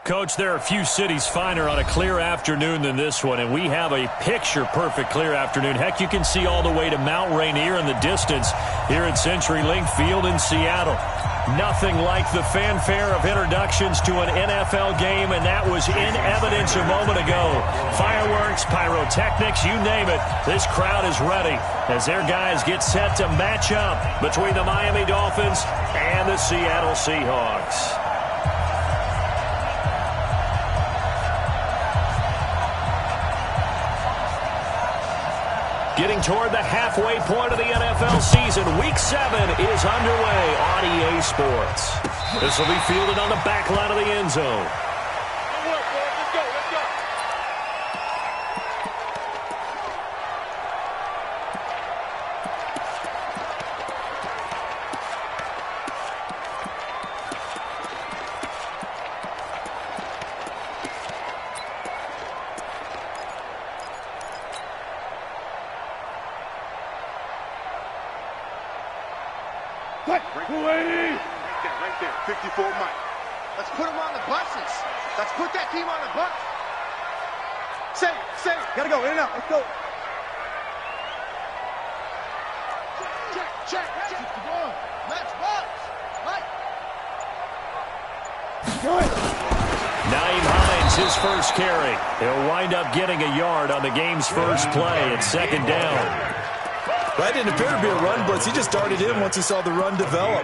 Coach, there are few cities finer on a clear afternoon than this one, and we have a picture-perfect clear afternoon. Heck, you can see all the way to Mount Rainier in the distance here at CenturyLink Field in Seattle. Nothing like the fanfare of introductions to an NFL game, and that was in evidence a moment ago. Fireworks, pyrotechnics, you name it. This crowd is ready as their guys get set to match up between the Miami Dolphins and the Seattle Seahawks. Getting toward the halfway point of the NFL season, Week 7 is underway on EA Sports. This will be fielded on the back line of the end zone. Right there, 54 Mike. Let's put him on the buses. Let's put that team on the bus. Say it. Gotta go, in and out. Let's go. Check. Match box. Mike. Naeem Hines, his first carry. He'll wind up getting a yard on the game's first play at second down. That didn't appear to be a run blitz. He just darted in once he saw the run develop.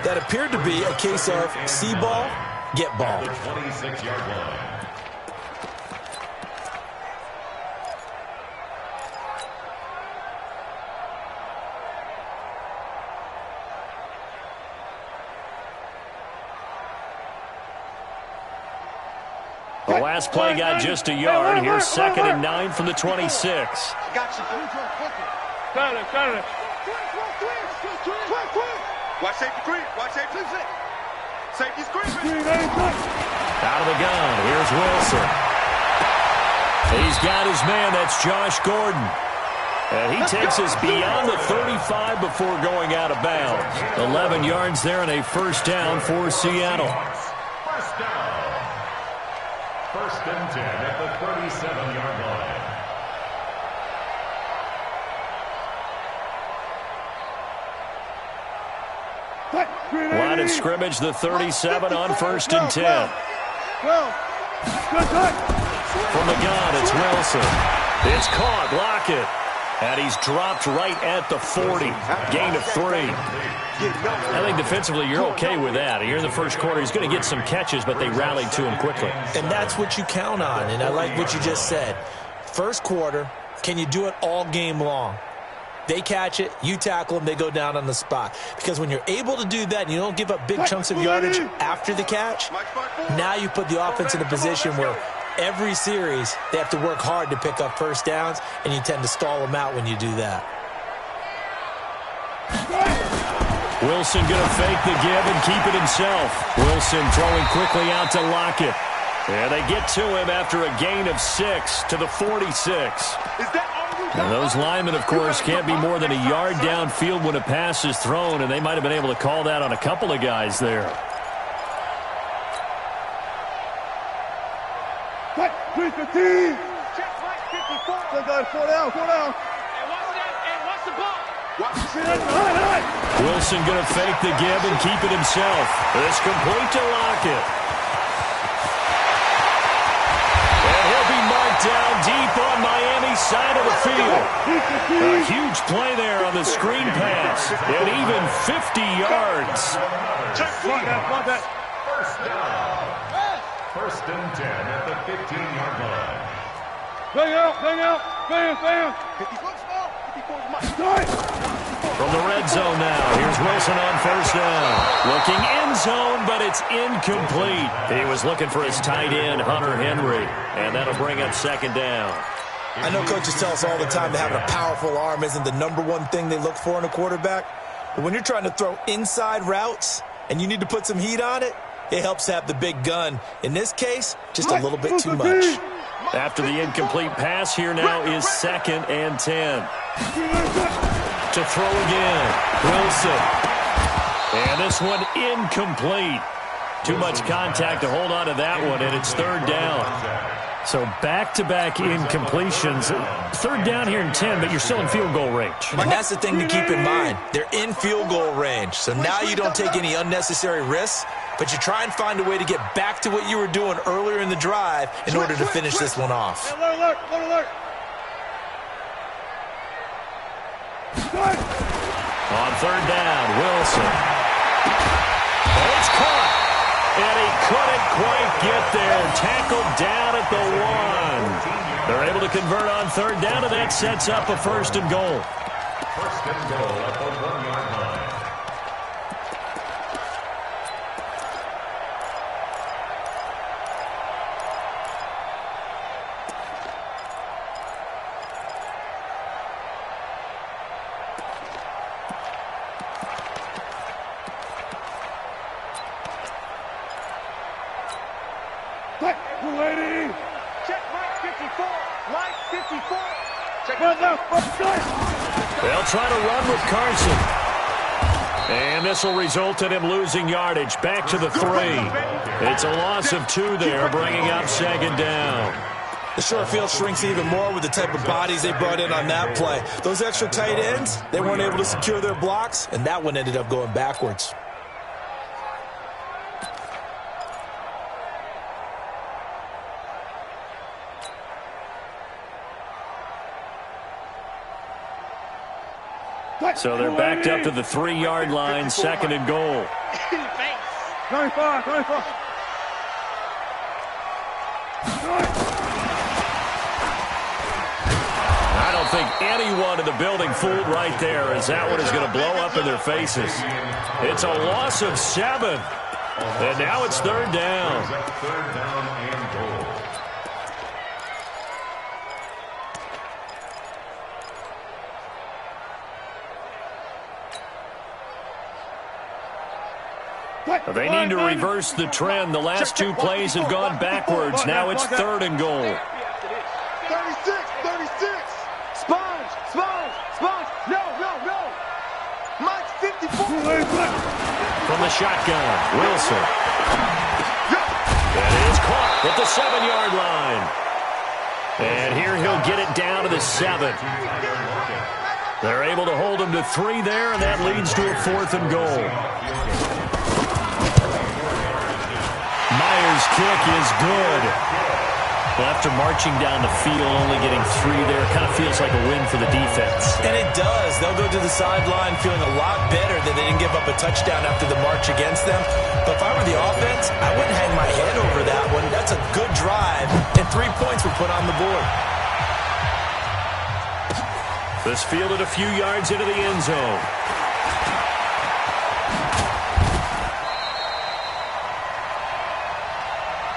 That appeared to be a case of see ball, get ball. 26-yard line. The last play got just a yard. Here's 2nd and 9 from the 26. Got you. Got it. Watch safety green. Safety's green. Out of the gun. Here's Wilson. He's got his man. That's Josh Gordon. And he takes us beyond the 35 before going out of bounds. 11 yards there and a first down for Seattle. First down. 1st and 10 at the 37-yard line. Line of scrimmage, the 37 on 1st and 10. From the gun, it's Wilson. It's caught, Lockett. And he's dropped right at the 40. Gain of 3. I think defensively you're okay with that. Here in the first quarter, he's going to get some catches, but they rallied to him quickly. And that's what you count on, and I like what you just said. First quarter, can you do it all game long? They catch it, you tackle them, they go down on the spot. Because when you're able to do that and you don't give up big chunks of yardage after the catch, now you put the offense in a position where every series they have to work hard to pick up first downs, and you tend to stall them out when you do that. Wilson going to fake the give and keep it himself. Wilson throwing quickly out to Lockett. And they get to him after a gain of 6 to the 46. And those linemen, of course, can't be more than a yard downfield when a pass is thrown, and they might have been able to call that on a couple of guys there. Check, 315. Check, 54. Four down. And watch the ball. Wilson going to fake the give and keep it himself. It's complete to Lockett. And he'll be marked down deep on Miami's side of the field. A huge play there on the screen pass. And even 50 yards. Block that. First down. 1st and 10 at the 15-yard line. Bang out. Bam. 54 From the red zone now, here's Wilson on first down. Looking end zone, but it's incomplete. He was looking for his tight end, Hunter Henry, and that'll bring up 2nd down. I know coaches tell us all the time that having a powerful arm isn't the #1 thing they look for in a quarterback. But when you're trying to throw inside routes and you need to put some heat on it, it helps to have the big gun. In this case, just a little bit too much. After the incomplete pass, here now is 2nd and 10. To throw again, Wilson. And this one incomplete. Too much contact to hold on to that one, and it's third down. So back-to-back incompletions. Third down here in 10, but you're still in field goal range. And that's the thing to keep in mind. They're in field goal range. So now you don't take any unnecessary risks, but you try and find a way to get back to what you were doing earlier in the drive in order to finish this one off. Alert. On third down, Wilson. Oh, it's caught. And he couldn't quite get there. Tackled down at the 1. They're able to convert on third down, and that sets up a first and goal. First and goal at the 1-yard line. Lady. Check Mike 54. Mike 54. Check Run left. They'll try to run with Carson. And this will result in him losing yardage. Back to the 3. It's a loss of 2 there, bringing up second down. The short field shrinks even more with the type of bodies they brought in on that play. Those extra tight ends, they weren't able to secure their blocks, and that one ended up going backwards. So they're backed up to the 3-yard line, second and goal. 95. I don't think anyone in the building fooled right there, as that one is going to blow up in their faces. It's a loss of 7. And now it's third down. Third down and goal. They need to reverse the trend. The last 2 plays have gone backwards. Now it's third and goal. 36. Sponge. No. Mike 54. From the shotgun, Wilson. That is caught at the 7-yard line. And here he'll get it down to the 7. They're able to hold him to 3 there, and that leads to a 4th and goal. Myers' kick is good. After marching down the field, only getting 3 there, kind of feels like a win for the defense. And it does. They'll go to the sideline feeling a lot better that they didn't give up a touchdown after the march against them. But if I were the offense, I wouldn't hang my head over that one. That's a good drive, and 3 points were put on the board. This fielded a few yards into the end zone.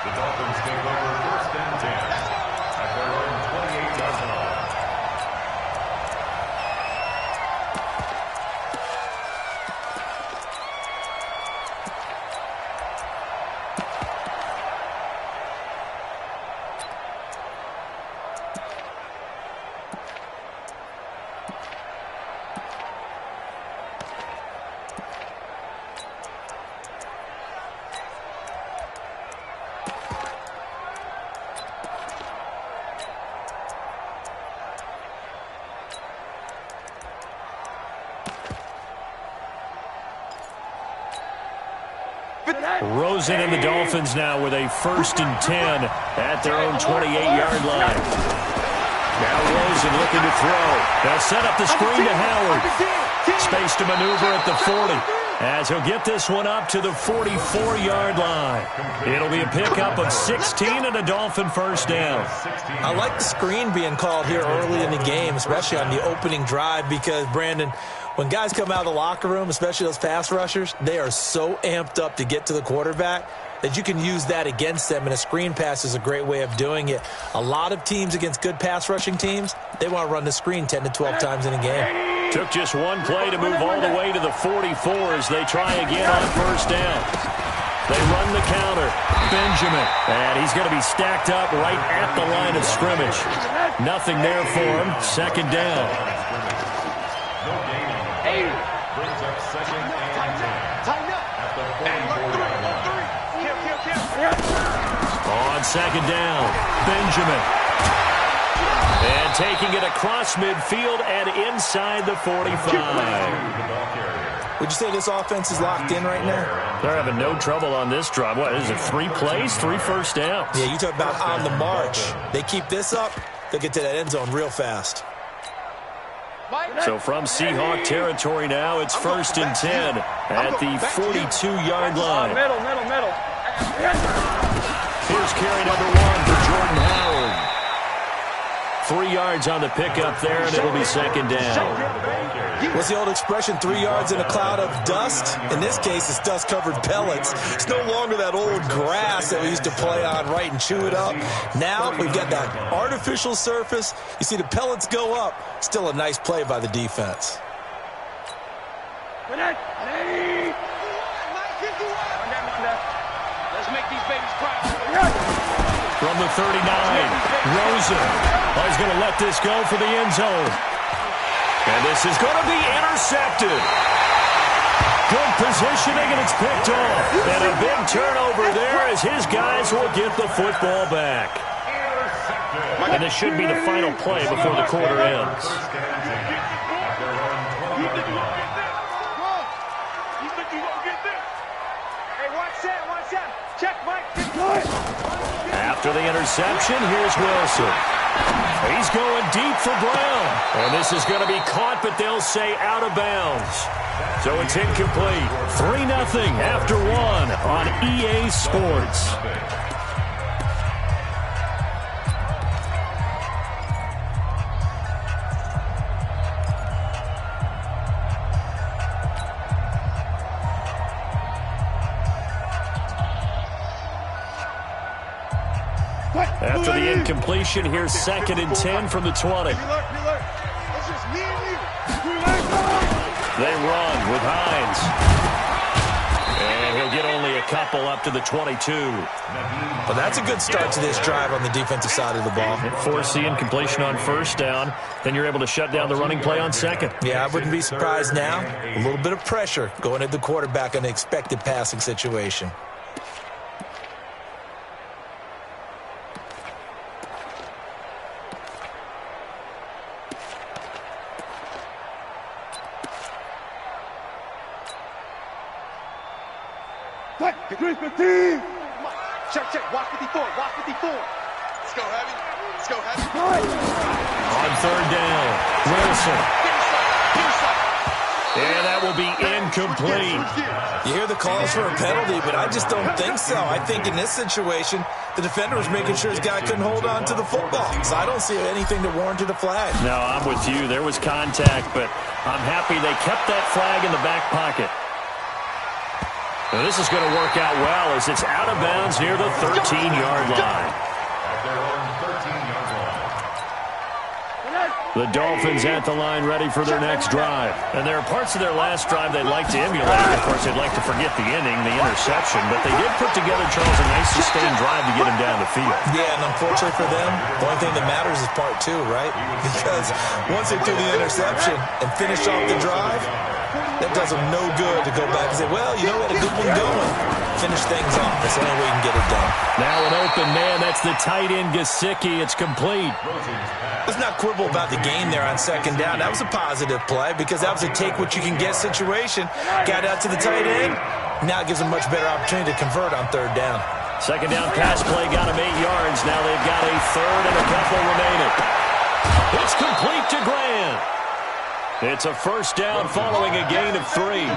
The Dolphins take over first and 10 at their own 28-yard line. Rosen and the Dolphins now with a 1st and 10 at their own 28-yard line. Now Rosen looking to throw. They'll set up the screen to Howard. Space to maneuver at the 40 as he'll get this one up to the 44-yard line. It'll be a pickup of 16 and a Dolphin first down. I like the screen being called here early in the game, especially on the opening drive, because, Brandon, when guys come out of the locker room, especially those pass rushers, they are so amped up to get to the quarterback that you can use that against them, and a screen pass is a great way of doing it. A lot of teams against good pass rushing teams, they want to run the screen 10 to 12 times in a game. Took just 1 play to move all the way to the 44 as they try again on first down. They run the counter. Benjamin, and he's going to be stacked up right at the line of scrimmage. Nothing there for him. Second down. Brings up second and 10 at the 44-yard line. on second down. Benjamin. And taking it across midfield and inside the 45. Would you say this offense is locked in right now? They're having no trouble on this drive. What is it, 3 plays, 3 first downs? Yeah, you talk about on the march. They keep this up, they'll get to that end zone real fast. So from Seahawk territory now, it's 1st and 10 at the 42-yard line. Middle. Here's carry number 1 for Jordan Howard. 3 yards on the pickup there, and it'll be second down. What's the old expression, 3 yards in a cloud of dust? In this case, it's dust-covered pellets. It's no longer that old grass that we used to play on, right, and chew it up. Now we've got that artificial surface. You see the pellets go up. Still a nice play by the defense. Let's make these babies cry. From the 39, Rosen. He's going to let this go for the end zone. And this is going to be intercepted. Good positioning, and it's picked off. And a big turnover there as his guys will get the football back. And this should be the final play before the quarter ends. After the interception, here's Wilson. He's going deep for Brown. And this is going to be caught, but they'll say out of bounds. So it's incomplete. 3-0 after 1 on EA Sports. After the incompletion, here's 2nd and 10 from the 20. They run with Hines. And he'll get only a couple up to the 22. Well, that's a good start to this drive on the defensive side of the ball. Force the incompletion on 1st down. Then you're able to shut down the running play on 2nd. Yeah, I wouldn't be surprised now. A little bit of pressure going at the quarterback on the expected passing situation. Check. Watch 54. Watch 54. Let's go heavy. On 3rd down, Wilson. And that will be incomplete. You hear the calls for a penalty, but I just don't think so. I think in this situation, the defender was making sure his guy couldn't hold on to the football. So I don't see anything that warranted a flag. No, I'm with you. There was contact, but I'm happy they kept that flag in the back pocket. Now, this is going to work out well as it's out of bounds near the 13-yard line. The Dolphins at the line ready for their next drive. And there are parts of their last drive they'd like to emulate. Of course, they'd like to forget the inning, the interception. But they did put together, Charles, a nice sustained drive to get him down the field. Yeah, and unfortunately for them, the only thing that matters is part 2, right? Because once they threw the interception and finished off the drive, that does them no good to go back and say, well, you know, we had a good one going. Finish things off. That's the only way you can get it done. Now an open man. That's the tight end, Gesicki. It's complete. Let's not quibble about the game there on 2nd down. That was a positive play because that was a take-what-you-can-get situation. Got out to the tight end. Now it gives them much better opportunity to convert on 3rd down. 2nd down pass play got him 8 yards. Now they've got a 3rd and a couple remaining. It's complete to Grant. It's a 1st down following a gain of 3.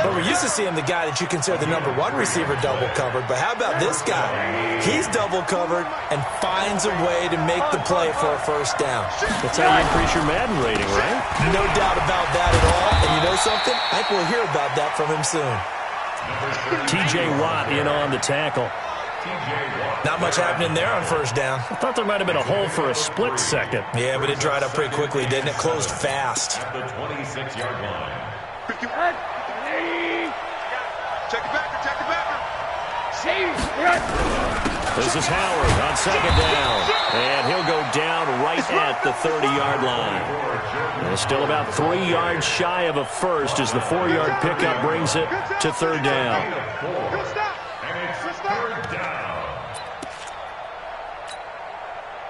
But we're used to seeing the guy that you consider the number 1 receiver double covered. But how about this guy? He's double covered and finds a way to make the play for a 1st down. That's how you increase your Madden rating, right? No doubt about that at all. And you know something? I think we'll hear about that from him soon. T.J. Watt in on the tackle. Not much happening there on 1st down. I thought there might have been a hole for a split second. Yeah, but it dried up pretty quickly, didn't it? Closed fast. The 26-yard line. Check it backer. This is Howard on 2nd down. And he'll go down right at the 30-yard line. And still about 3 yards shy of a first as the 4-yard pickup brings it to 3rd down.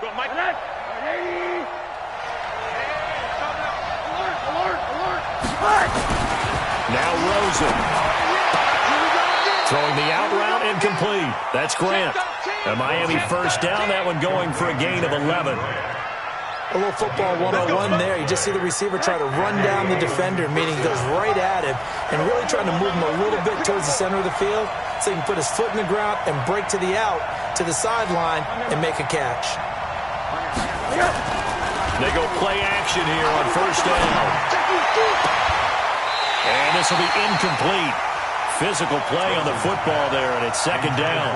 Go, Mike. Alert! Now Rosen. Throwing the out route incomplete. That's Grant. A Miami first down. That one going for a gain of 11. A little football 101 there. You just see the receiver try to run down the defender, meaning he goes right at him and really trying to move him a little bit towards the center of the field so he can put his foot in the ground and break to the out, to the sideline, and make a catch. They go play action here on first down. And this will be incomplete. Physical play on the football there, and it's second down.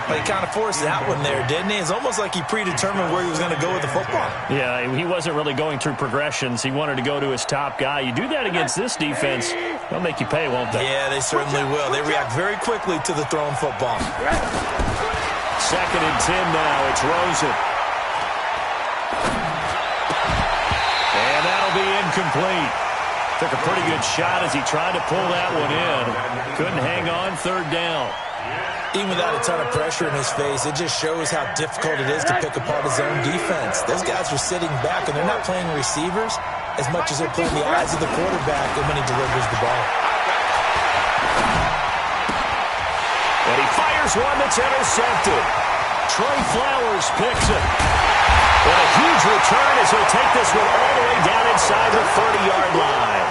Well, he kind of forced that one there, didn't he? It's almost like he predetermined where he was going to go with the football. Yeah, he wasn't really going through progressions. He wanted to go to his top guy. You do that against this defense, they'll make you pay, won't they? Yeah, they certainly will. They react very quickly to the thrown football. Second and 10 now. It's Rosen. And that'll be incomplete. Took a pretty good shot as he tried to pull that one in. Couldn't hang on, third down. Even without a ton of pressure in his face, it just shows how difficult it is to pick apart his own defense. Those guys are sitting back, and they're not playing receivers as much as they're playing the eyes of the quarterback when he delivers the ball. And he fires one that's intercepted. Trey Flowers picks it. And a huge return as he'll take this one all the way down inside the 30-yard line.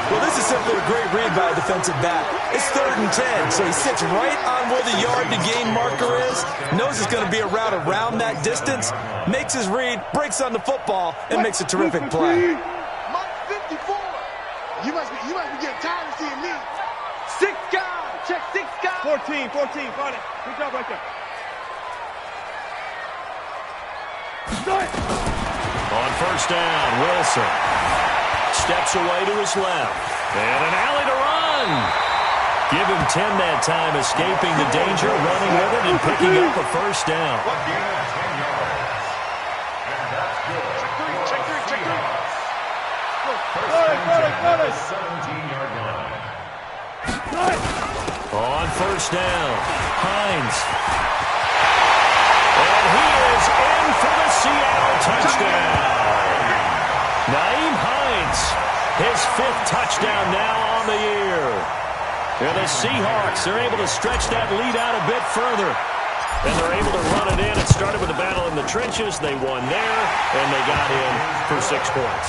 Well, this is simply a great read by a defensive back. It's 3rd and 10, so he sits right on where the yard-to-gain marker is, knows it's going to be a route around that distance, makes his read, breaks on the football, and makes a terrific play. Mark 54. You must be getting tired of seeing me. 6 guys. Check 6 guys. 14. Got it. Good job right there. On first down, Wilson steps away to his left. And an alley to run. Give him 10 that time, escaping the danger, running with it, and picking up a first down. Got it. 17-yard line. On first down, Hines. And he is in for the Seattle touchdown. Nyheim Hines, his 5th touchdown now on the year. And the Seahawks are able to stretch that lead out a bit further. And they're able to run it in. It started with a battle in the trenches. They won there, and they got in for 6 points.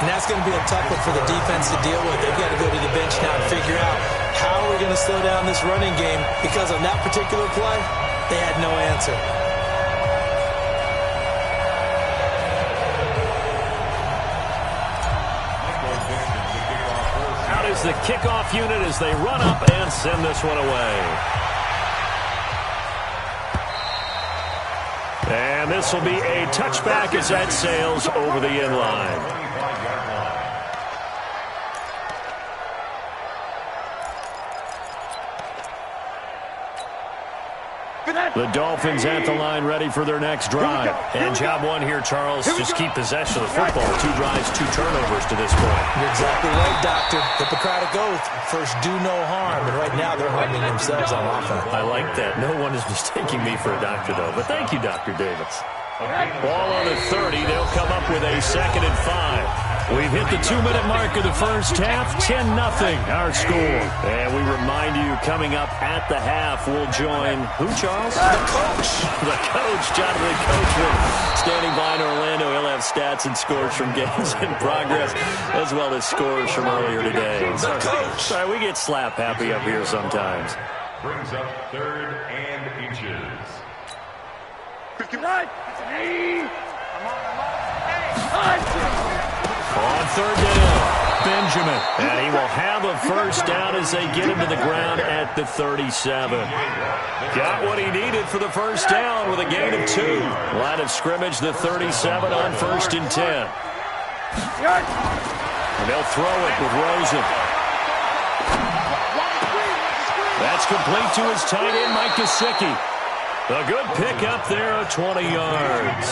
And that's going to be a tough one for the defense to deal with. They've got to go to the bench now and figure out how are we going to slow down this running game, because on that particular play, they had no answer. Out is the kickoff unit as they run up and send this one away. And this will be a touchback as that sails over the end line. The Dolphins at the line ready for their next drive. And job one here, Charles, just keep possession of the football. 2 drives, 2 turnovers to this point. You're exactly right, Doctor. Hippocratic oath. First, do no harm. And right now, they're harming themselves on offense. I like that. No one is mistaking me for a doctor, though. But thank you, Dr. Davis. Ball on the 30. They'll come up with a 2nd and 5. We've hit the 2-minute mark of the first half. 10-0 our score. And we remind you, coming up at the half, we'll join who, Charles? The coach. The coach, Jonathan Coachman, standing by in Orlando. He'll have stats and scores from games in progress, as well as scores from earlier today. The coach. Sorry, we get slap happy up here sometimes. Brings up 3rd and inches. On 3rd down, Benjamin. And he will have a first down as they get him to the ground at the 37. Got what he needed for the first down with a gain of 2. Line of scrimmage, the 37 on 1st and 10. And they'll throw it with Rosen. That's complete to his tight end, Mike Gesicki. A good pick up there of 20 yards.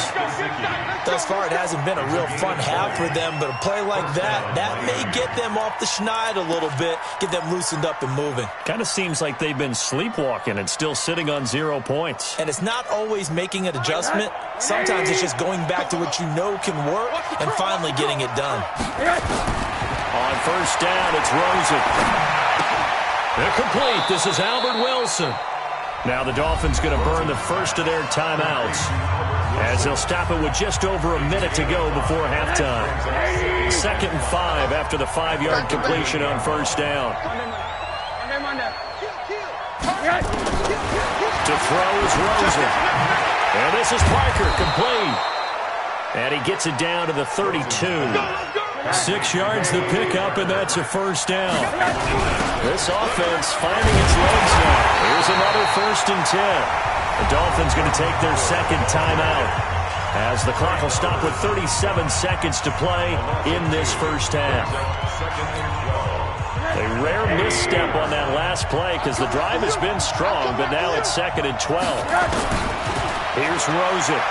Thus far, it hasn't been a real fun half for them, but a play like that may get them off the schneid a little bit, get them loosened up and moving. Kind of seems like they've been sleepwalking and still sitting on 0 points. And it's not always making an adjustment. Sometimes it's just going back to what you know can work and finally getting it done. On first down, it's Rosen. Incomplete. This is Albert Wilson. Now the Dolphins going to burn the first of their timeouts as they'll stop it with just over a minute to go before halftime. 2nd and 5 after the 5-yard completion on first down. To throw is Rosen. And this is Parker, complete. And he gets it down to the 32. 6 yards the pickup, and that's a first down. This offense finding its legs now. Here's another 1st and 10. The Dolphins going to take their second timeout as the clock will stop with 37 seconds to play in this first half. A rare misstep on that last play because the drive has been strong, but now it's 2nd and 12. Here's Rosen.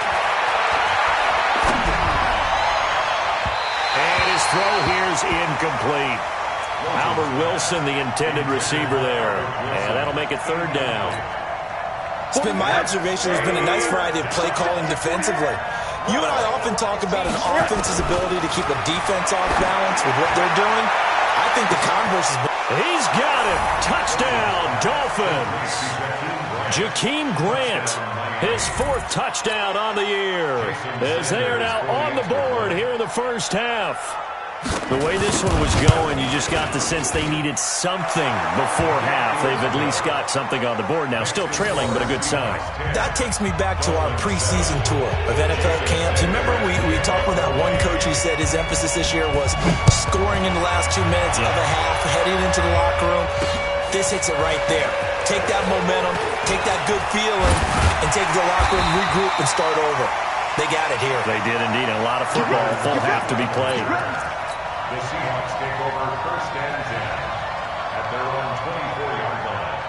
His throw here's incomplete. Albert Wilson, the intended receiver there. And that'll make it 3rd down. It's been my observation there's been a nice variety of play calling defensively. You and I often talk about an offense's ability to keep a defense off balance with what they're doing. I think the converse has been... He's got it. Touchdown, Dolphins. Jakeem Grant, his 4th touchdown on the year, as they are now on the board here in the first half. The way this one was going, you just got the sense they needed something before half. They've at least got something on the board now. Still trailing, but a good sign. That takes me back to our preseason tour of NFL camps. Remember we talked with that one coach who said his emphasis this year was scoring in the last 2 minutes of a half, heading into the locker room. This hits it right there. Take that momentum, take that good feeling, and take the locker room, regroup, and start over. They got it here. They did indeed. A lot of football, full half to be played. The Seahawks take over 1st and 10 at their own 24-yard line.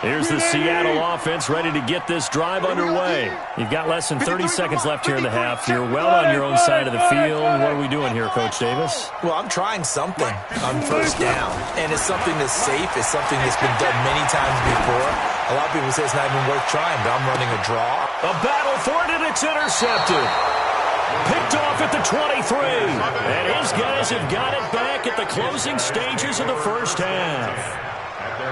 Here's the Seattle offense ready to get this drive underway. You've got less than 30 seconds left here in the half. You're well on your own side of the field. What are we doing here, Coach Davis? Well, I'm trying something on first down, and it's something that's safe. It's something that's been done many times before. A lot of people say it's not even worth trying, but I'm running a draw. A battle for it, and it's intercepted. Picked off at the 23. And his guys have got it back at the closing stages of the first half.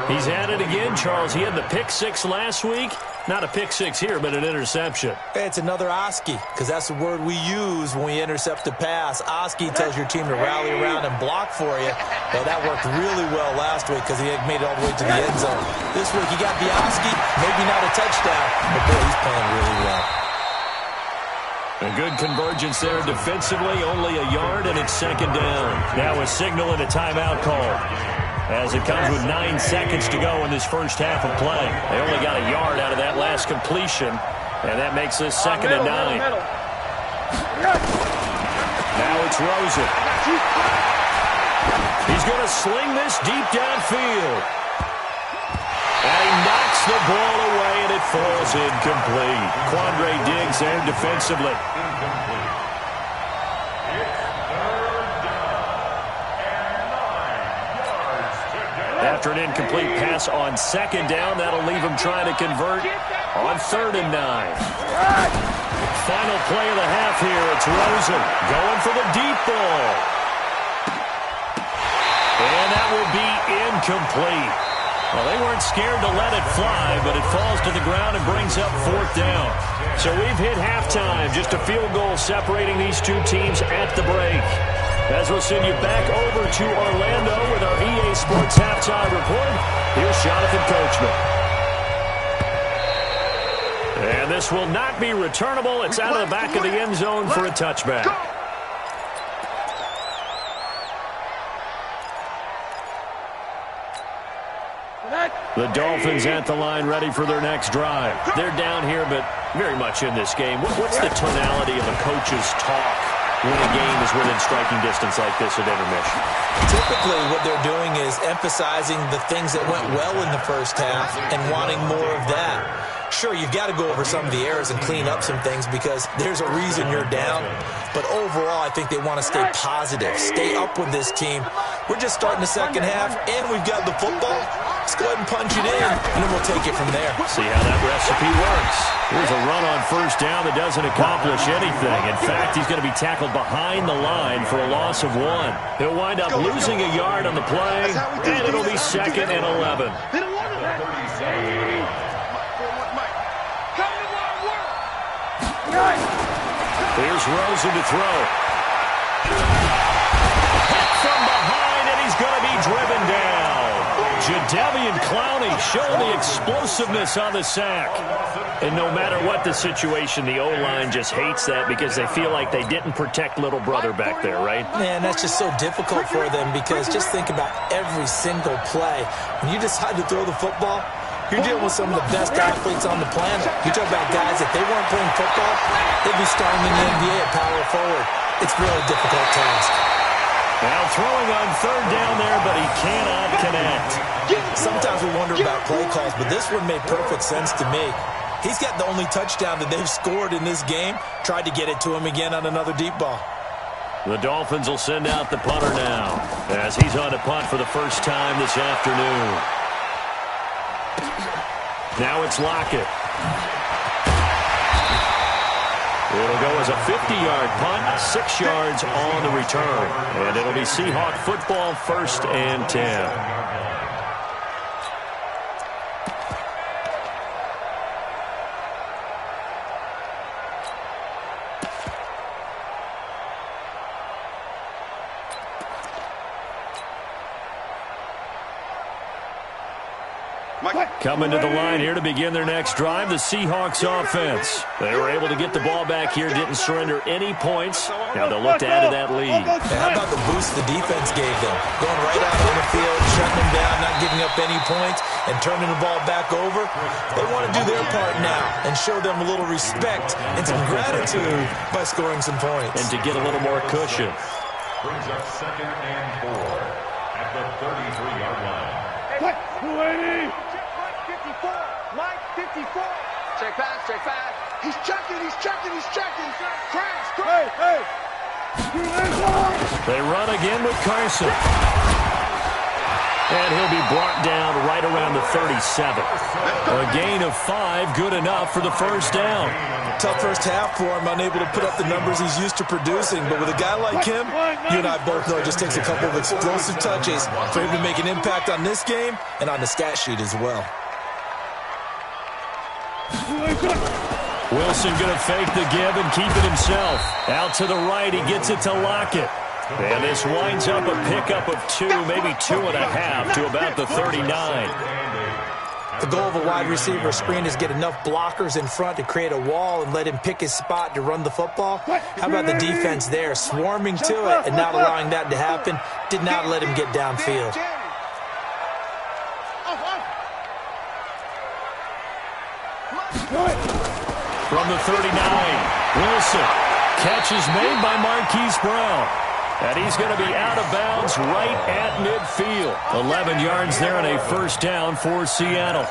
He's at it again, Charles. He had the pick 6 last week. Not a pick 6 here, but an interception. It's another Oski, because that's the word we use when we intercept a pass. Oski tells your team to rally around and block for you. Well, that worked really well last week because he had made it all the way to the end zone. This week he got the Oski, maybe not a touchdown, but boy, he's playing really well. A good convergence there defensively, only a yard, and it's 2nd down. Now a signal and a timeout call, as it comes with 9 seconds to go in this first half of play. They only got a yard out of that last completion, and that makes this 2nd and 9. Now it's Rosen. He's going to sling this deep downfield. And he knocks the ball away, and it falls incomplete. Quandre Diggs there defensively. Incomplete. It's 3rd down and 9 yards to go. After an incomplete pass on 2nd down, that'll leave him trying to convert on 3rd and 9. Final play of the half here. It's Rosen going for the deep ball. And that will be incomplete. Well, they weren't scared to let it fly, but it falls to the ground and brings up 4th down. So we've hit halftime. Just a field goal separating these two teams at the break. As we'll send you back over to Orlando with our EA Sports Halftime Report, here's Jonathan Coachman. And this will not be returnable. It's out of the back of the end zone for a touchback. The Dolphins at the line ready for their next drive. They're down here, but very much in this game. What's the tonality of a coach's talk when a game is within striking distance like this at intermission? Typically, what they're doing is emphasizing the things that went well in the first half and wanting more of that. Sure, you've got to go over some of the errors and clean up some things because there's a reason you're down. But overall, I think they want to stay positive, stay up with this team. We're just starting the second half, and we've got the football. Let's go ahead and punch it in, and then we'll take it from there. See how that recipe works. Here's a run on first down that doesn't accomplish anything. In fact, he's going to be tackled behind the line for a loss of 1. He'll wind up losing a yard on the play, and it'll be 2nd and 11. Here's Rosen to throw. Hit from behind, and he's going to be driven down. Jadeveon Clowney showing the explosiveness on the sack. And no matter what the situation, the O-line just hates that because they feel like they didn't protect little brother back there, right? Man, that's just so difficult for them because just think about every single play. When you decide to throw the football, you're dealing with some of the best athletes on the planet. You talk about guys, if they weren't playing football, they'd be starting in the NBA at power forward. It's really a difficult task. Now throwing on third down there, but he cannot connect. Sometimes we wonder about play calls, but this one made perfect sense to me. He's got the only touchdown that they've scored in this game. Tried to get it to him again on another deep ball. The Dolphins will send out the punter now as he's on to punt for the first time this afternoon. Now it's Lockett. It'll go as a 50-yard punt, 6 yards on the return. And it'll be Seahawk football, 1st and 10. Coming to the line here to begin their next drive, the Seahawks offense. They were able to get the ball back here, didn't surrender any points. Now they'll look to add to that lead. How about the boost the defense gave them? Going right out on the field, shutting them down, not giving up any points, and turning the ball back over. They want to do their part now and show them a little respect and some gratitude by scoring some points. And to get a little more cushion. Brings up 2nd and 4 at the 33-yard line. What? 280. Mike 54. Check pass. He's checking. Crash. Hey. They run again with Carson. And he'll be brought down right around the 37. A gain of 5, good enough for the first down. Tough first half for him, unable to put up the numbers he's used to producing. But with a guy like him, you and I both know it just takes a couple of explosive touches for him to make an impact on this game and on the stat sheet as well. Wilson going to fake the give and keep it himself. Out to the right, he gets it to Lockett. And this winds up a pickup of 2, maybe 2.5 to about the 39. The goal of a wide receiver screen is get enough blockers in front to create a wall and let him pick his spot to run the football. How about the defense there, swarming to it and not allowing that to happen? Did not let him get downfield. From the 39, Wilson. Catch is made by Marquise Brown. And he's going to be out of bounds right at midfield. 11 yards there and a first down for Seattle.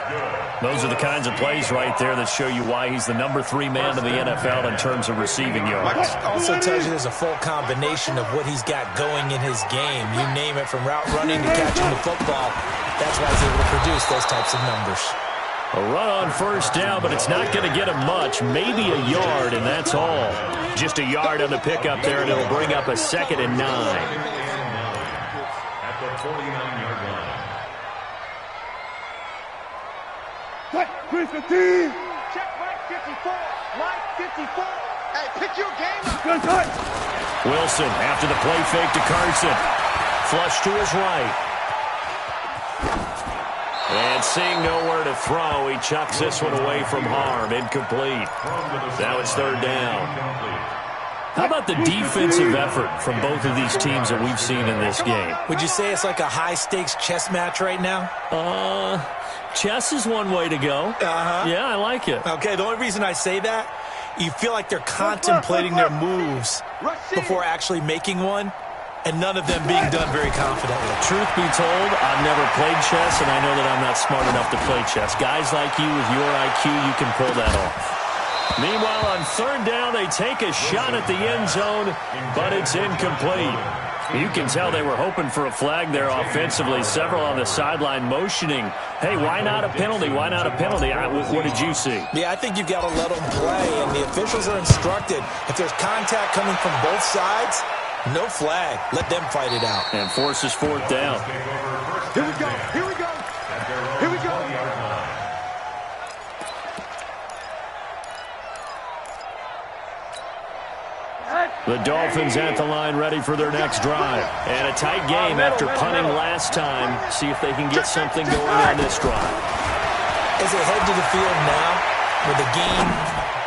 Those are the kinds of plays right there that show you why he's the number 3 man in the NFL in terms of receiving yards. Also tells you there's a full combination of what he's got going in his game. You name it, from route running to catching the football. That's why he's able to produce those types of numbers. A run on first down, but it's not going to get him much. Maybe a yard, and that's all. Just a yard on the pickup there, and it'll bring up a 2nd and 9. At the 49-yard line. Chris, the team. Check Mike 54. Mike 54. Hey, pick your game up. Good cut. Wilson after the play fake to Carson. Flush to his right. And seeing nowhere to throw, he chucks this one away from harm. Incomplete. Now it's 3rd down. How about the defensive effort from both of these teams that we've seen in this game? Would you say it's like a high-stakes chess match right now? Chess is one way to go. Uh-huh. Yeah, I like it. Okay, the only reason I say that you feel like they're contemplating their moves before actually making one, and none of them being done very confidently. Truth be told, I've never played chess, and I know that I'm not smart enough to play chess. Guys like you with your IQ, you can pull that off. Meanwhile, on third down, they take a shot at the end zone, but it's incomplete. You can tell they were hoping for a flag there offensively. Several on the sideline motioning, hey, why not a penalty? Why not a penalty? What did you see? Yeah, I think you've got to let them play, and the officials are instructed. If there's contact coming from both sides, no flag. Let them fight it out. And forces fourth down. Here we go. Here we go. Here we go. The Dolphins at the line ready for their next drive. And a tight game after punting last time. See if they can get something going on this drive. As they head to the field now, with the game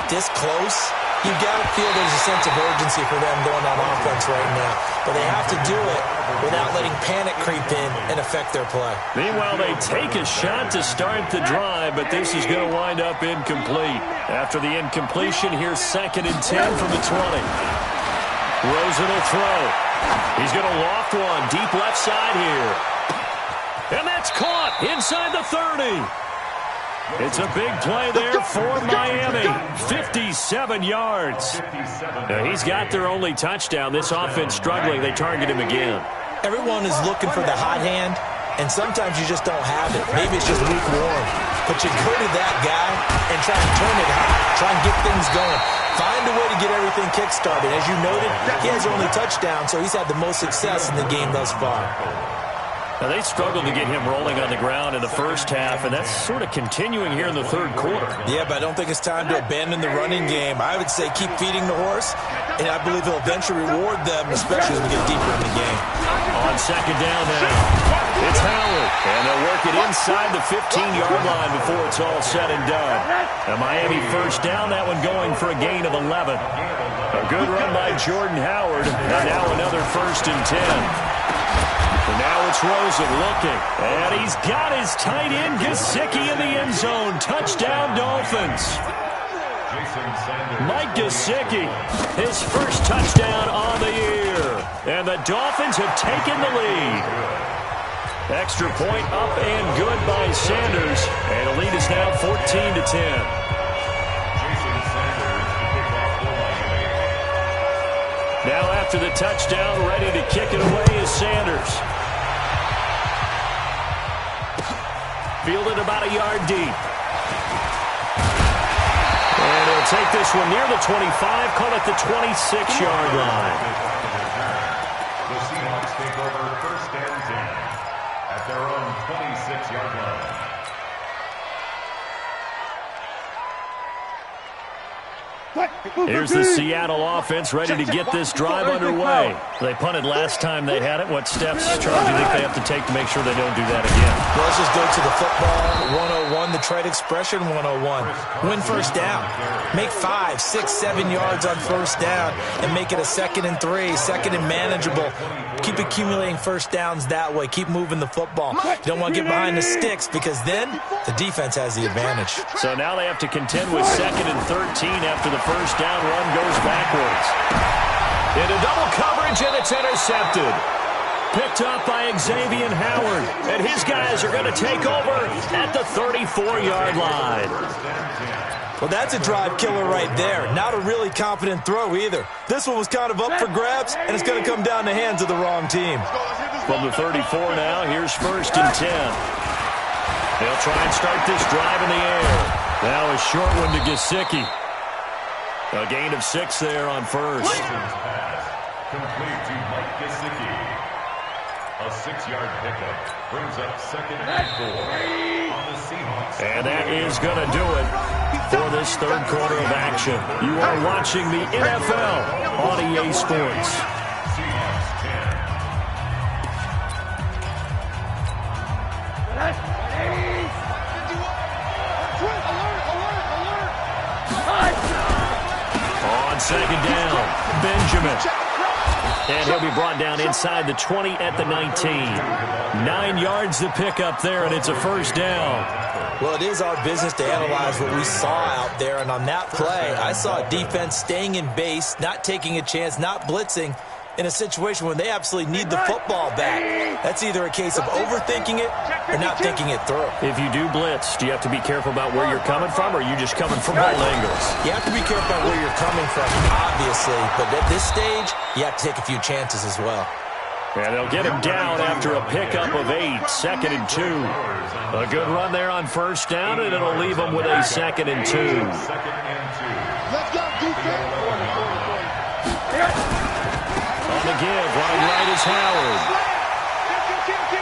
this close, you've got to feel there's a sense of urgency for them going on offense right now. But they have to do it without letting panic creep in and affect their play. Meanwhile, they take a shot to start the drive, but this is going to wind up incomplete. After the incompletion, here's 2nd and 10 from the 20. Rosen will throw. He's going to loft one deep left side here. And that's caught inside the 30. It's a big play there for Miami. 57 yards. Now, he's got their only touchdown. This offense struggling. They target him again. Everyone is looking for the hot hand, and sometimes you just don't have it. Maybe it's just lukewarm. But you go to that guy and try and turn it hot. Try and get things going. Find a way to get everything kick-started. As you noted, he has only touchdown, so he's had the most success in the game thus far. Now, they struggled to get him rolling on the ground in the first half, and that's sort of continuing here in the third quarter. Yeah, but I don't think it's time to abandon the running game. I would say keep feeding the horse, and I believe he'll eventually reward them, especially as we get deeper in the game. On 2nd down now, it's Howard, and they'll work it inside the 15-yard line before it's all said and done. A Miami first down, that one going for a gain of 11. A good run by Jordan Howard, and now another 1st and 10. And now it's Rosen looking, and he's got his tight end Gesicki in the end zone. Touchdown, Dolphins. Mike Gesicki, his first touchdown on the year. And the Dolphins have taken the lead. Extra point up and good by Sanders. And the lead is now 14-10. Now after the touchdown, ready to kick it away is Sanders. Fielded about a yard deep. And he'll take this one near the 25, call it the 26-yard line. The Seahawks take over 1st and 10 at their own 26-yard line. Here's the Seattle offense ready to get this drive underway. They punted last time they had it. What steps, Charles, do you think they have to take to make sure they don't do that again? Well, let's just go to the football 101, the trade expression 101. Win first down. Make 5, 6, 7 yards on first down and make it a 2nd and 3, 2nd and manageable. Keep accumulating first downs that way. Keep moving the football. You don't want to get behind the sticks because then the defense has the advantage. So now they have to contend with 2nd and 13 after the first down run goes backwards. Into double coverage, and it's intercepted. Picked up by Xavier Howard. And his guys are going to take over at the 34-yard line. Well, that's a drive killer right there. Not a really confident throw either. This one was kind of up for grabs, and it's going to come down the hands of the wrong team. From the 34 now, here's 1st and 10. They'll try and start this drive in the air. Now a short one to Gesicki. A gain of 6 there on first. Complete to Mike Gesicki. A 6-yard pickup brings up 2nd and 4 on the Seahawks. And that is going to do it for this third quarter of action. You are watching the NFL on EA Sports. Seahawks 10. On 2nd down, Benjamin. And he'll be brought down inside the 20 at the 19. 9 yards to pick up there, and it's a first down. Well, it is our business to analyze what we saw out there, and on that play, I saw a defense staying in base, not taking a chance, not blitzing, in a situation when they absolutely need the football back. That's either a case of overthinking it or not thinking it through. If you do blitz, do you have to be careful about where you're coming from, or are you just coming from all angles? You have to be careful about where you're coming from, obviously, but at this stage, you have to take a few chances as well. And they'll get him down after a pickup of 8, 2nd and 2. A good run there on first down, and it'll leave them with a 2nd and 2. Let's go, defense. On the give, wide right is Howard.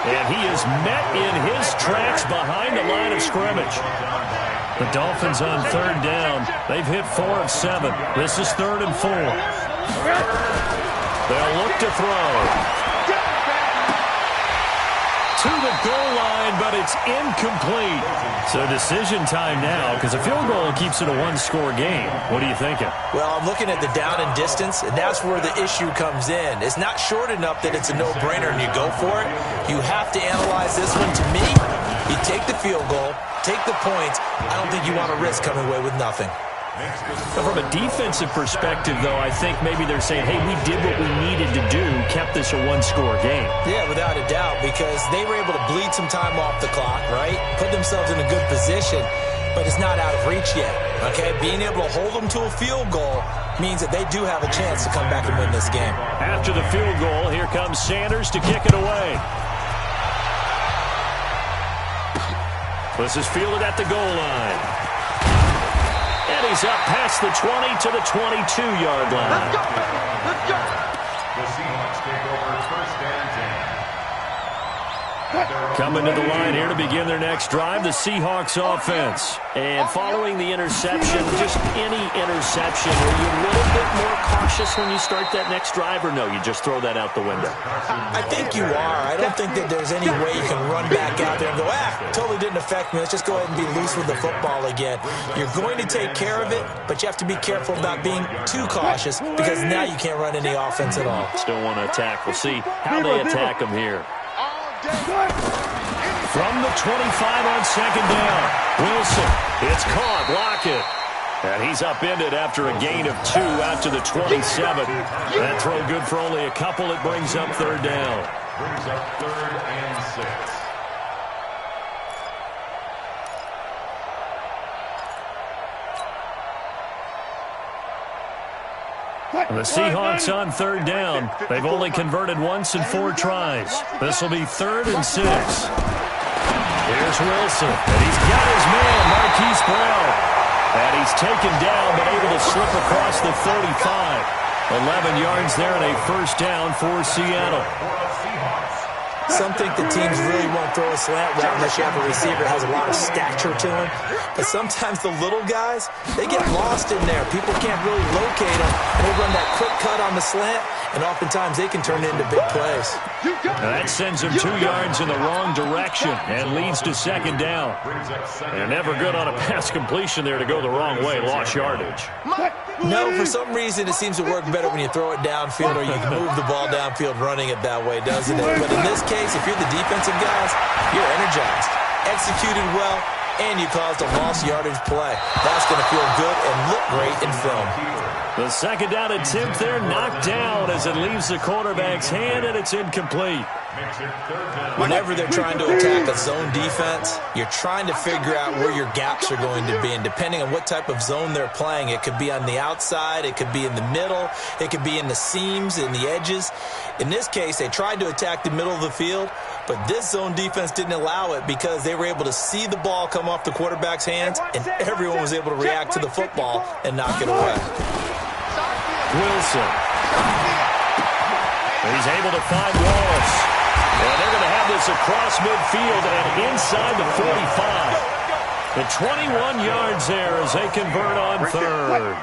And he is met in his tracks behind the line of scrimmage. The Dolphins on third down. They've hit 4 of 7. This is 3rd and 4. They'll look to throw. To the goal line, but it's incomplete. So decision time now, because a field goal keeps it a one-score game. What are you thinking? Well, I'm looking at the down and distance, and that's where the issue comes in. It's not short enough that it's a no-brainer and you go for it. You have to analyze this one. To me, you take the field goal, take the points. I don't think you want to risk coming away with nothing. But from a defensive perspective, though, I think maybe they're saying, hey, we did what we needed to do, kept this a one-score game. Yeah, without a doubt, because they were able to bleed some time off the clock, right? Put themselves in a good position, but it's not out of reach yet, okay? Being able to hold them to a field goal means that they do have a chance to come back and win this game. After the field goal, here comes Sanders to kick it away. This is fielded at the goal line. And he's up past the 20 to the 22-yard line. Let's go, let's go. The Seahawks take over first and 10. Coming to the line here to begin their next drive, the Seahawks offense. And following the interception, just any interception, are you a little bit more cautious when you start that next drive, or no, you just throw that out the window? I think you are. I don't think that there's any way you can run back out there and go, totally didn't affect me. Let's just go ahead and be loose with the football again. You're going to take care of it, but you have to be careful about being too cautious because now you can't run any offense at all. Still want to attack. We'll see how they attack them here. From the 25 on second down, Wilson, it's caught, Lockett. And he's upended after a gain of 2 out to the 27. That throw good for only a couple. It brings up third down. Brings up 3rd and 6. The Seahawks on third down. They've only converted once in 4 tries. This will be 3rd and 6. Here's Wilson, and he's got his man, Marquise Brown. And he's taken down, but able to slip across the 35. 11 yards there and a first down for Seattle. Some think the teams really won't throw a slant route unless you have a receiver that has a lot of stature to him. But sometimes the little guys, they get lost in there. People can't really locate them, and they run that quick cut on the slant, and oftentimes they can turn into big plays. Now that sends him 2 yards in the wrong direction and leads to second down. They're never good on a pass completion there to go the wrong way. Lost yardage. No, for some reason it seems to work better when you throw it downfield or you can move the ball downfield running it that way, doesn't it? But in this case, if you're the defensive guys, you're energized, executed well, and you caused a lost yardage play. That's going to feel good and look great in film. The second down attempt there knocked down as it leaves the quarterback's hand, and it's incomplete. Whenever they're trying to attack a zone defense, you're trying to figure out where your gaps are going to be. And depending on what type of zone they're playing, it could be on the outside, it could be in the middle, it could be in the seams, in the edges. In this case, they tried to attack the middle of the field, but this zone defense didn't allow it because they were able to see the ball come off the quarterback's hands, and everyone was able to react to the football and knock it away. Wilson. He's able to find Wallace. And they're going to have this across midfield and inside the 45. The 21 yards there as they convert on third.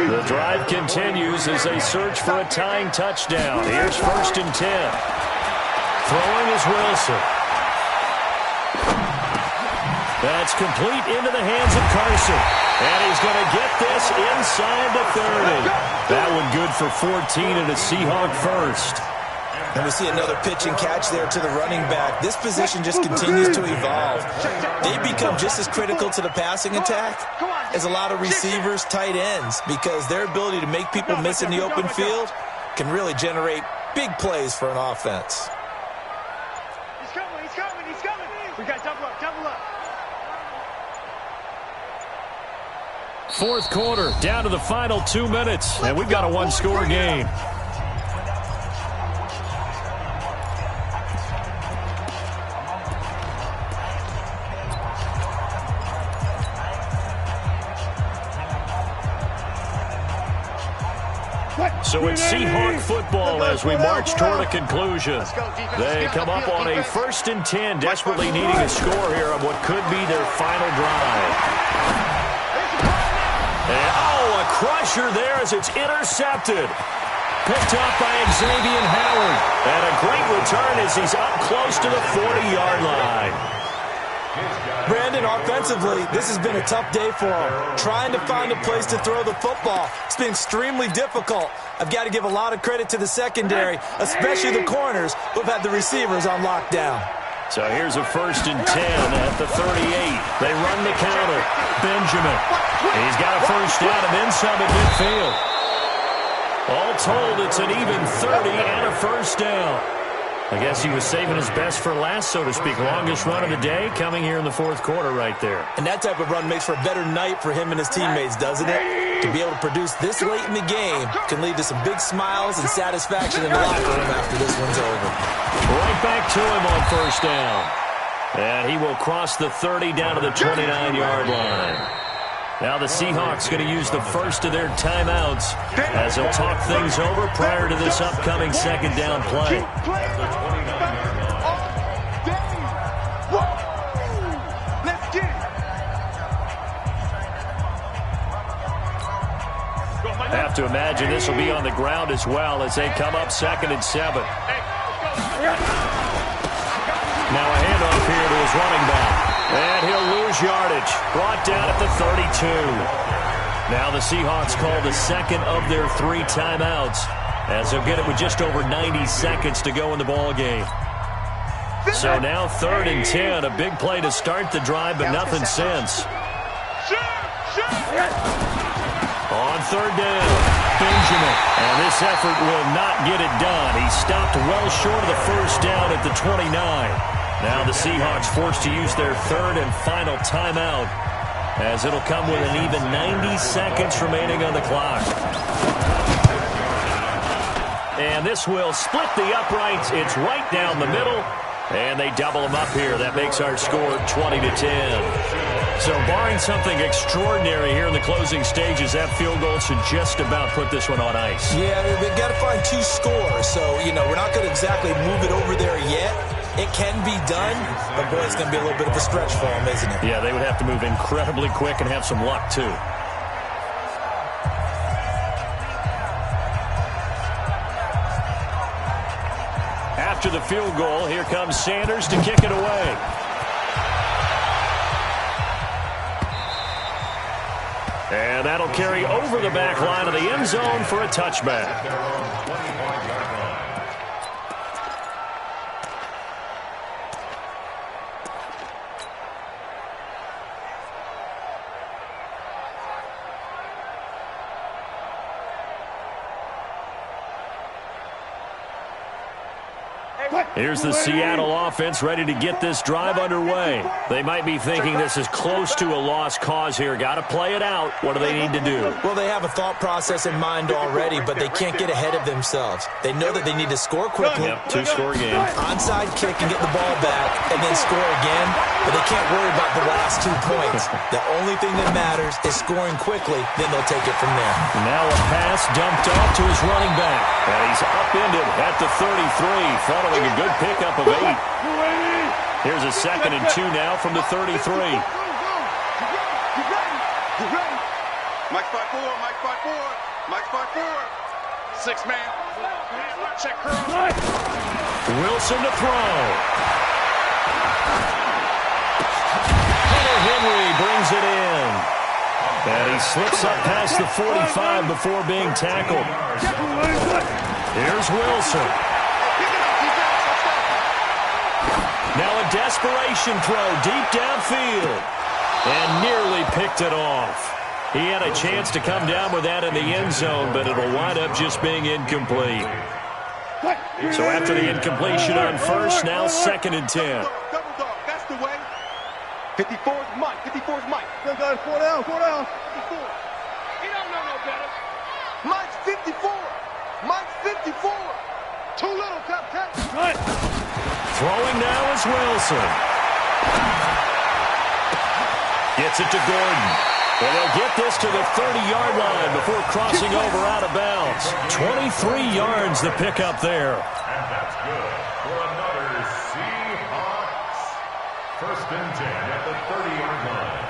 The drive continues as they search for a tying touchdown. Here's 1st and 10. Throwing is Wilson. That's complete into the hands of Carson. And he's going to get this inside the 30. That one good for 14 and a Seahawk first. And we see another pitch and catch there to the running back. This position just continues to evolve. They become just as critical to the passing attack as a lot of receivers, tight ends, because their ability to make people miss in the open field can really generate big plays for an offense. He's coming, he's coming, he's coming. We got double up, double up. Fourth quarter, down to the final 2 minutes, and we've got a one-score game. So it's Seahawk football as we march toward a conclusion. They come up on a 1st and 10, desperately needing a score here on what could be their final drive. And, a crusher there as it's intercepted. Picked up by Xavier Howard. And a great return as he's up close to the 40-yard line. Brandon, offensively, this has been a tough day for him. Trying to find a place to throw the football. It's been extremely difficult. I've got to give a lot of credit to the secondary, especially the corners, who've had the receivers on lockdown. So here's a 1st and 10 at the 38. They run the counter. Benjamin. He's got a first down and then some at midfield. All told, it's an even 30 and a first down. I guess he was saving his best for last, so to speak. Longest run of the day coming here in the fourth quarter right there. And that type of run makes for a better night for him and his teammates, doesn't it? To be able to produce this late in the game can lead to some big smiles and satisfaction in the locker room after this one's over. Right back to him on first down. And he will cross the 30 down to the 29-yard line. Now the Seahawks going to use the first of their timeouts as they'll talk things over prior to this upcoming second down play. I have to imagine this will be on the ground as well as they come up 2nd and 7. Now a handoff here to his running back. And he'll lose yardage. Brought down at the 32. Now the Seahawks call the second of their 3 timeouts as they'll get it with just over 90 seconds to go in the ball game. So now 3rd and 10. A big play to start the drive, but nothing since. On 3rd down, Benjamin. And this effort will not get it done. He stopped well short of the first down at the 29. Now the Seahawks forced to use their 3rd and final timeout as it'll come with an even 90 seconds remaining on the clock. And this will split the uprights. It's right down the middle. And they double them up here. That makes our score 20-10. So barring something extraordinary here in the closing stages, that field goal should just about put this one on ice. Yeah, they've got to find 2 scores. So, we're not going to exactly move it over there yet. It can be done, but boy, it's going to be a little bit of a stretch for them, isn't it? Yeah, they would have to move incredibly quick and have some luck, too. After the field goal, here comes Sanders to kick it away. And that'll carry over the back line of the end zone for a touchback. Here's the Seattle offense ready to get this drive underway. They might be thinking this is close to a lost cause here. Got to play it out. What do they need to do? Well, they have a thought process in mind already, but they can't get ahead of themselves. They know that they need to score quickly. Yep, 2-score game. Onside kick and get the ball back and then score again, but they can't worry about the last 2 points. The only thing that matters is scoring quickly, then they'll take it from there. Now a pass dumped off to his running back. And he's upended at the 33, following a good pickup of 8. Here's a 2nd and 2 now from the 33. Mike 5-4, Mike 5-4, Mike 5-4. 6 man. Check curl. Wilson to throw. Hunter Henry brings it in. And he slips up past the 45 before being tackled. Here's Wilson. Now a desperation throw deep downfield. And nearly picked it off. He had a chance to come down with that in the end zone, but it'll wind up just being incomplete. So after the incompletion on first, now 2nd and 10. Double dog, that's the way. 54's Mike, 54's Mike. Still got it, 4 down, 4 down. 54. He don't know no better. Mike's 54. Mike's 54. Too little, cut. Throwing now is Wilson. Gets it to Gordon. And they'll get this to the 30-yard line before crossing over out of bounds. 23 yards the pickup there. And that's good for another Seahawks. 1st and 10 at the 30-yard line.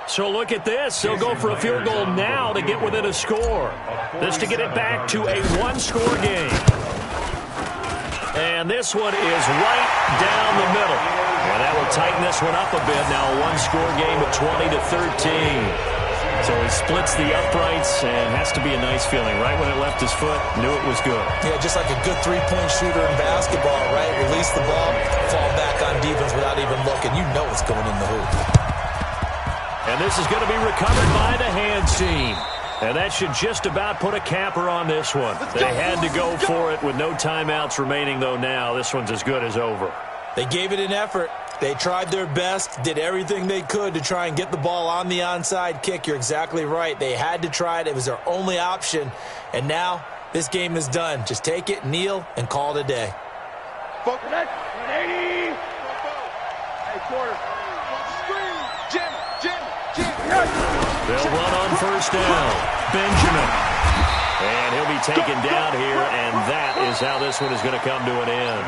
So look at this. They'll go for a field goal now to get within a score. This to get it back to a one-score game. And this one is right down the middle. And that will tighten this one up a bit. Now a one-score game at 20-13. So he splits the uprights and has to be a nice feeling. Right when it left his foot, knew it was good. Yeah, just like a good three-point shooter in basketball, right? Release the ball, fall back on defense without even looking. You know it's going in the hoop. And this is going to be recovered by the hands team. And that should just about put a capper on this one. They had to go for it with no timeouts remaining, though now. This one's as good as over. They gave it an effort. They tried their best, did everything they could to try and get the ball on the onside kick. You're exactly right. They had to try it. It was their only option. And now this game is done. Just take it, kneel, and call it a day. Focus. 180. Hey, quarter. They'll run on first down. Benjamin. And he'll be taken down here, and that is how this one is going to come to an end.